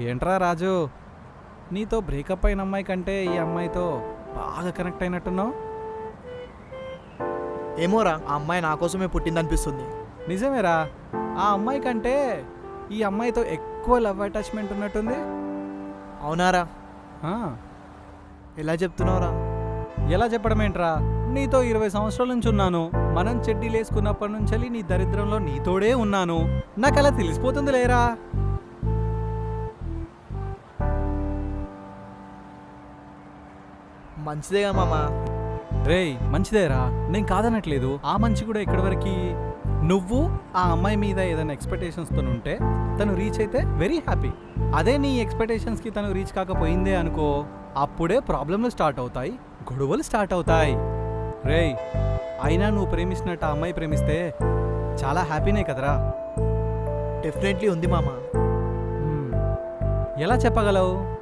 ఏంట్రా రాజు, నీతో బ్రేకప్ అయిన అమ్మాయి కంటే ఈ అమ్మాయితో బాగా కనెక్ట్ అయినట్టున్నావు. ఏమోరా, ఆ అమ్మాయి నా కోసమే పుట్టిందనిపిస్తుంది. నిజమేరా, ఆ అమ్మాయి కంటే ఈ అమ్మాయితో ఎక్కువ లవ్ అటాచ్మెంట్ ఉన్నట్టుంది. అవునారా? ఆ, ఎలా చెప్తున్నావురా? ఎలా చెప్పడం ఏంట్రా, నీతో 20 సంవత్సరాల నుంచి ఉన్నాను. మనం చెడ్డీలు వేసుకున్నప్పటి నుంచి నీ దరిద్రంలో నీతోడే ఉన్నాను. నాకు అలా తెలిసిపోతుంది లేరా. మంచిదేగా మామ. రేయ్, మంచిదేరా, నేను కాదనట్లేదు. ఆ మంచి కూడా ఇక్కడి వరకు. నువ్వు ఆ అమ్మాయి మీద ఏదైనా ఎక్స్పెక్టేషన్స్తో ఉంటే తను రీచ్ అయితే వెరీ హ్యాపీ. అదే నీ ఎక్స్పెక్టేషన్స్కి తను రీచ్ కాకపోయిందే అనుకో, అప్పుడే ప్రాబ్లమ్లు స్టార్ట్ అవుతాయి, గొడవలు స్టార్ట్ అవుతాయి. రేయ్, అయినా నువ్వు ప్రేమిస్తున్నట్టు ఆ అమ్మాయి ప్రేమిస్తే చాలా హ్యాపీనే కదరా. డెఫినెట్లీ ఉంది మామ. ఎలా చెప్పగలవు?